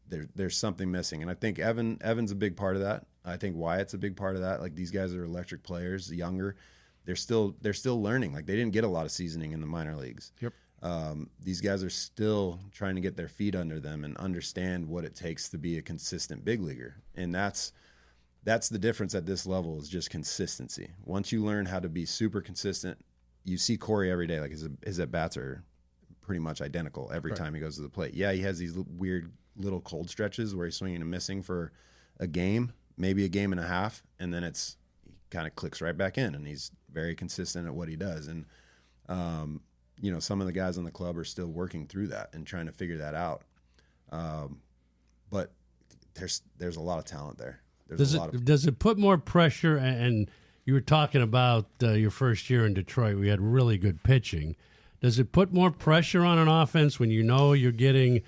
[SPEAKER 7] there's something missing. And I think Evan's a big part of that. I think Wyatt's a big part of that. Like, these guys are electric players, younger. They're still learning. Like, they didn't get a lot of seasoning in the minor leagues.
[SPEAKER 3] Yep.
[SPEAKER 7] These guys are still trying to get their feet under them and understand what it takes to be a consistent big leaguer. And that's the difference at this level, is just consistency. Once you learn how to be super consistent, you see Corey every day. Like, his at-bats are pretty much identical every time he goes to the plate. Yeah, he has these weird little cold stretches where he's swinging and missing for a game, maybe a game and a half, and then he kind of clicks right back in, and he's very consistent at what he does. And some of the guys on the club are still working through that and trying to figure that out. But there's a lot of talent there.
[SPEAKER 2] Does it put more pressure? And you were talking about your first year in Detroit. We had really good pitching. Does it put more pressure on an offense when you're getting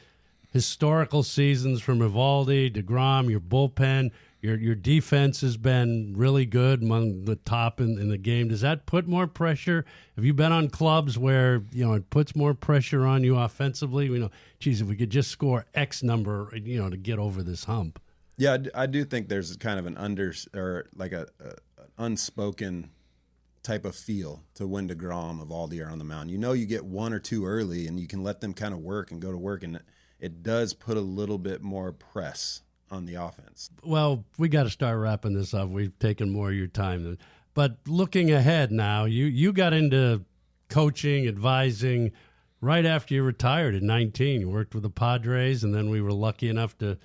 [SPEAKER 2] historical seasons from Eovaldi, DeGrom, your bullpen? Your defense has been really good, among the top in the game. Does that put more pressure? Have you been on clubs where, it puts more pressure on you offensively? Geez, if we could just score X number, to get over this hump.
[SPEAKER 7] Yeah, I do think there's kind of an unspoken type of feel to when DeGrom, Eovaldi are on the mound. You get one or two early, and you can let them kind of work and go to work, and it does put a little bit more press on the offense.
[SPEAKER 2] Well, we got to start wrapping this up. We've taken more of your time. But looking ahead now, you got into coaching, advising right after you retired at 19. You worked with the Padres, and then we were lucky enough to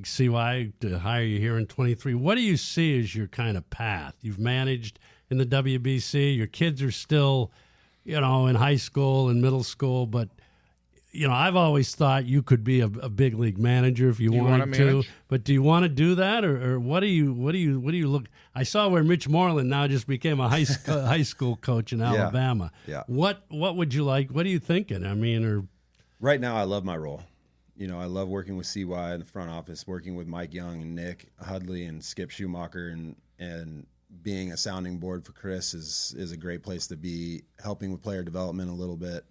[SPEAKER 2] see why to hire you here in 23. What do you see as your kind of path? You've managed in the WBC. Your kids are still, in high school and middle school, but I've always thought you could be a big league manager if you wanted to. But do you want to do that, or what do you look? I saw where Mitch Moreland now just became a high school coach in Alabama.
[SPEAKER 7] Yeah.
[SPEAKER 2] What would you like? What are you thinking?
[SPEAKER 7] Right now, I love my role. I love working with CY in the front office, working with Mike Young and Nick Hudley and Skip Schumacher, and being a sounding board for Chris is a great place to be. Helping with player development a little bit.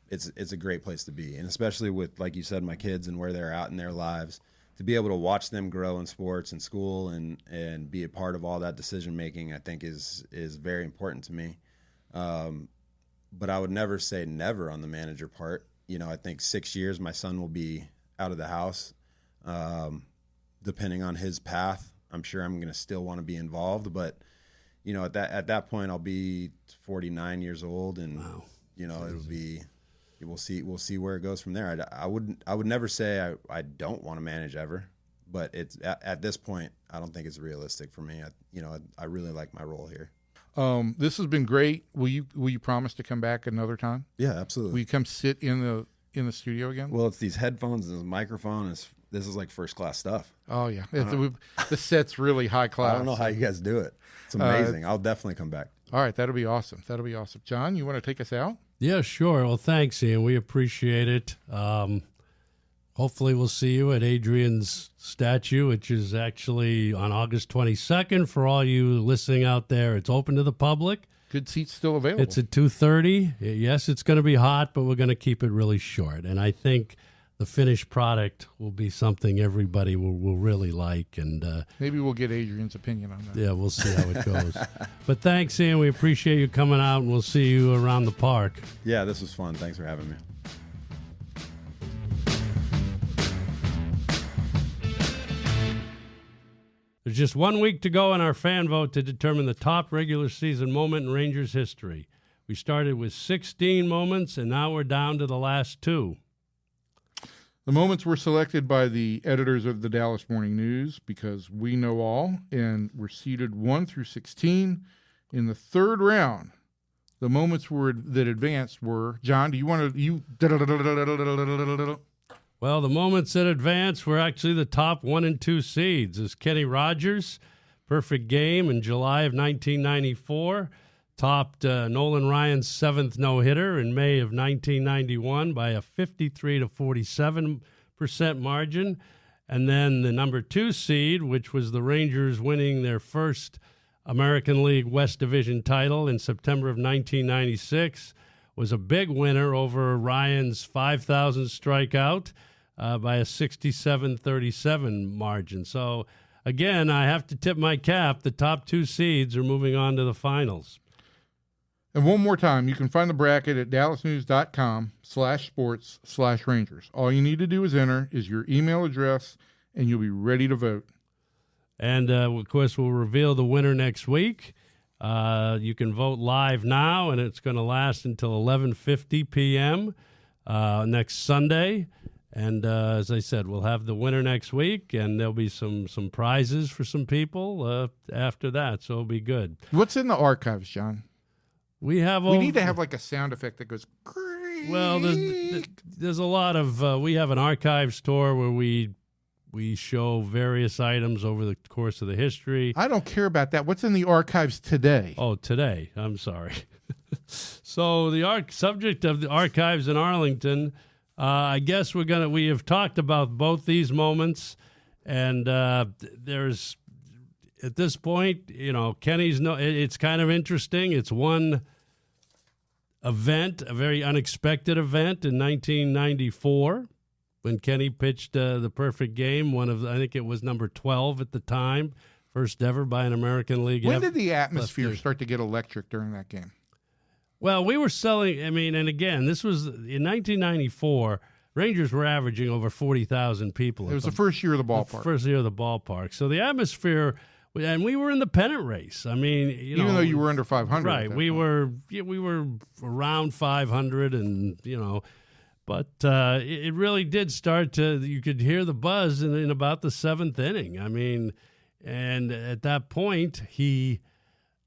[SPEAKER 7] It's a great place to be, and especially with, like you said, my kids and where they're at in their lives, to be able to watch them grow in sports and school and be a part of all that decision making, I think is very important to me. But I would never say never on the manager part. I think 6 years my son will be out of the house. Depending on his path, I'm sure I'm going to still want to be involved. But at that point, I'll be 49 years old, and
[SPEAKER 2] wow.
[SPEAKER 7] It'll be. We'll see where it goes from there. I would never say I don't want to manage ever, but it's at this point I don't think it's realistic for me. I really like my role here.
[SPEAKER 3] This has been great. Will you promise to come back another time?
[SPEAKER 7] Yeah, absolutely.
[SPEAKER 3] Will you come sit in the studio again?
[SPEAKER 7] Well, it's these headphones and this microphone. This is like first class stuff.
[SPEAKER 3] Oh yeah, the set's really high class.
[SPEAKER 7] I don't know how you guys do it. It's amazing. I'll definitely come back.
[SPEAKER 3] All right, that'll be awesome. John, you want to take us out?
[SPEAKER 2] Yeah, sure. Well, thanks, Ian. We appreciate it. Hopefully we'll see you at Adrian's statue, which is actually on August 22nd. For all you listening out there, it's open to the public.
[SPEAKER 3] Good seats still available.
[SPEAKER 2] It's at 2:30. Yes, it's going to be hot, but we're going to keep it really short. And I think the finished product will be something everybody will really like. And
[SPEAKER 3] maybe we'll get Adrian's opinion on that.
[SPEAKER 2] Yeah, we'll see how it goes. But thanks, Ian. We appreciate you coming out, and we'll see you around the park.
[SPEAKER 7] Yeah, this was fun. Thanks for having me.
[SPEAKER 2] There's just 1 week to go in our fan vote to determine the top regular season moment in Rangers history. We started with 16 moments, and now we're down to the last 2.
[SPEAKER 3] The moments were selected by the editors of the Dallas Morning News because we know all, and were seeded 1 through 16. In the third round, the moments that advanced were, John, do you want to,
[SPEAKER 2] Well, the moments that advanced were actually the top 1 and 2 seeds. Is Kenny Rogers' perfect game in July of 1994. Topped Nolan Ryan's 7th no-hitter in May of 1991 by a 53-47% margin. And then the number 2 seed, which was the Rangers winning their first American League West Division title in September of 1996, was a big winner over Ryan's 5,000 strikeout by a 67-37 margin. So, again, I have to tip my cap. The top 2 seeds are moving on to the finals.
[SPEAKER 3] And one more time, you can find the bracket at dallasnews.com/sports/Rangers. All you need to do is enter your email address, and you'll be ready to vote.
[SPEAKER 2] And, of course, we'll reveal the winner next week. You can vote live now, and it's going to last until 11:50 p.m. Next Sunday. And as I said, we'll have the winner next week, and there'll be some prizes for some people after that, so it'll be good.
[SPEAKER 3] What's in the archives, John?
[SPEAKER 2] We
[SPEAKER 3] need to have like a sound effect that goes.
[SPEAKER 2] Well, there's a lot of. We have an archive store where we show various items over the course of the history.
[SPEAKER 3] I don't care about that. What's in the archives today?
[SPEAKER 2] Oh, today. I'm sorry. So the subject of the archives in Arlington. I guess we have talked about both these moments, And there's, at this point, Kenny's it's kind of interesting. It's one event, a very unexpected event in 1994 when Kenny pitched the perfect game. I think it was number 12 at the time, first ever by an American League.
[SPEAKER 3] When did the atmosphere start to get electric during that game?
[SPEAKER 2] Well, we were selling, and again, this was in 1994. Rangers were averaging over 40,000 people.
[SPEAKER 3] It was the first year of the ballpark.
[SPEAKER 2] First year of the ballpark. So the atmosphere, and we were in the pennant race.
[SPEAKER 3] Even though you were under 500.
[SPEAKER 2] Right. We were around 500, and, but it really did start to, you could hear the buzz in about the seventh inning. And at that point, he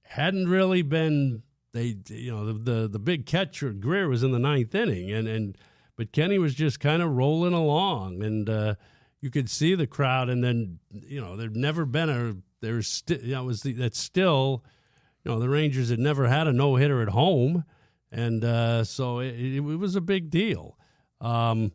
[SPEAKER 2] hadn't really been, the big catcher, Greer, was in the ninth inning, but Kenny was just kind of rolling along, and you could see the crowd. And then, there'd never been the Rangers had never had a no-hitter at home, and so it was a big deal. And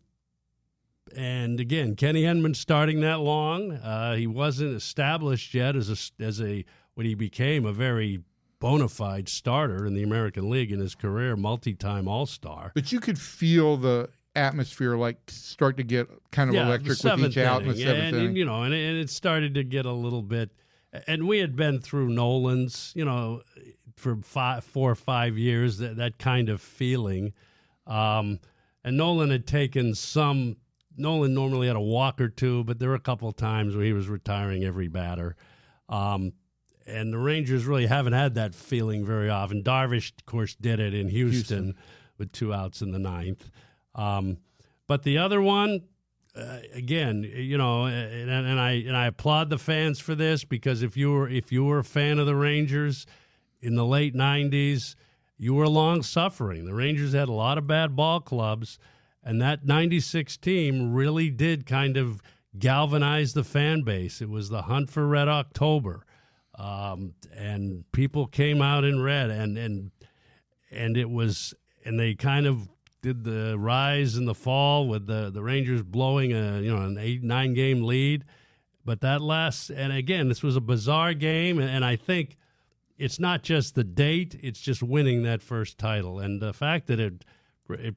[SPEAKER 2] again, Kenny hadn't been starting that long. He wasn't established yet when he became a very bona fide starter in the American League in his career, multi-time All-Star.
[SPEAKER 3] But you could feel the atmosphere start to get kind of electric with each out in the seventh inning.
[SPEAKER 2] And it started to get a little bit. And we had been through Nolan's, for 4 or 5 years, that kind of feeling. And Nolan had taken Nolan normally had a walk or two, but there were a couple of times where he was retiring every batter. And the Rangers really haven't had that feeling very often. Darvish, of course, did it in Houston with 2 outs in the ninth. But the other one, again, and I applaud the fans for this, because if you were a fan of the Rangers in the late 90s, you were long suffering. The Rangers had a lot of bad ball clubs, and that 96 team really did kind of galvanize the fan base. It was the hunt for Red October. And people came out in red, and it was, and they kind of did the rise and the fall with the Rangers blowing an 8-9 game lead. But that and again, this was a bizarre game, and I think it's not just the date, it's just winning that first title. And the fact that it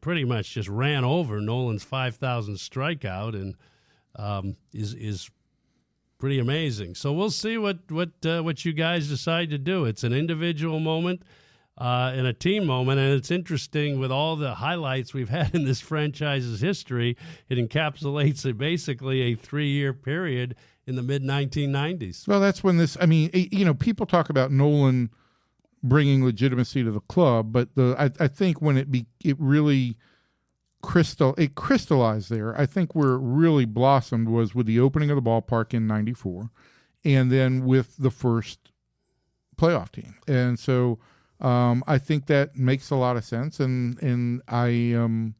[SPEAKER 2] pretty much just ran over Nolan's 5,000 strikeout and is pretty amazing. So we'll see what you guys decide to do. It's an individual moment and a team moment, and it's interesting with all the highlights we've had in this franchise's history. It encapsulates basically a 3-year period in the mid-1990s.
[SPEAKER 3] Well, that's when people talk about Nolan bringing legitimacy to the club, but I think when it really crystallized there. I think where it really blossomed was with the opening of the ballpark in '94, and then with the first playoff team. And so I think that makes a lot of sense, and I'm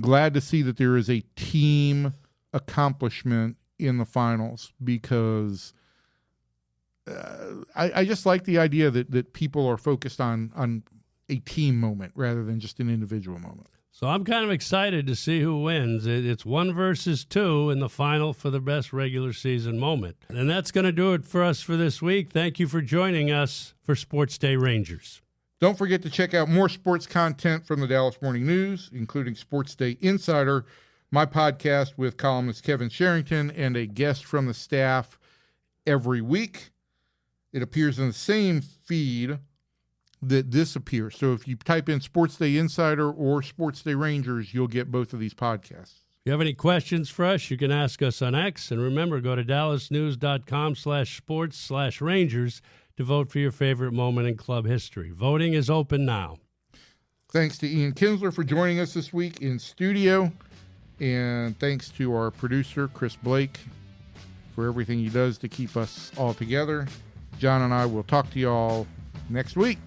[SPEAKER 3] glad to see that there is a team accomplishment in the finals, because I just like the idea that people are focused on a team moment rather than just an individual moment.
[SPEAKER 2] So I'm kind of excited to see who wins. It's 1 versus 2 in the final for the best regular season moment. And that's going to do it for us for this week. Thank you for joining us for Sports Day Rangers.
[SPEAKER 3] Don't forget to check out more sports content from the Dallas Morning News, including Sports Day Insider, my podcast with columnist Kevin Sherrington, and a guest from the staff every week. It appears in the same feed that this appears. So if you type in Sports Day Insider or Sports Day Rangers, you'll get both of these podcasts.
[SPEAKER 2] If you have any questions for us, you can ask us on X. And remember, go to dallasnews.com/sports/Rangers to vote for your favorite moment in club history. Voting is open now.
[SPEAKER 3] Thanks to Ian Kinsler for joining us this week in studio. And thanks to our producer, Chris Blake, for everything he does to keep us all together. John and I will talk to you all next week.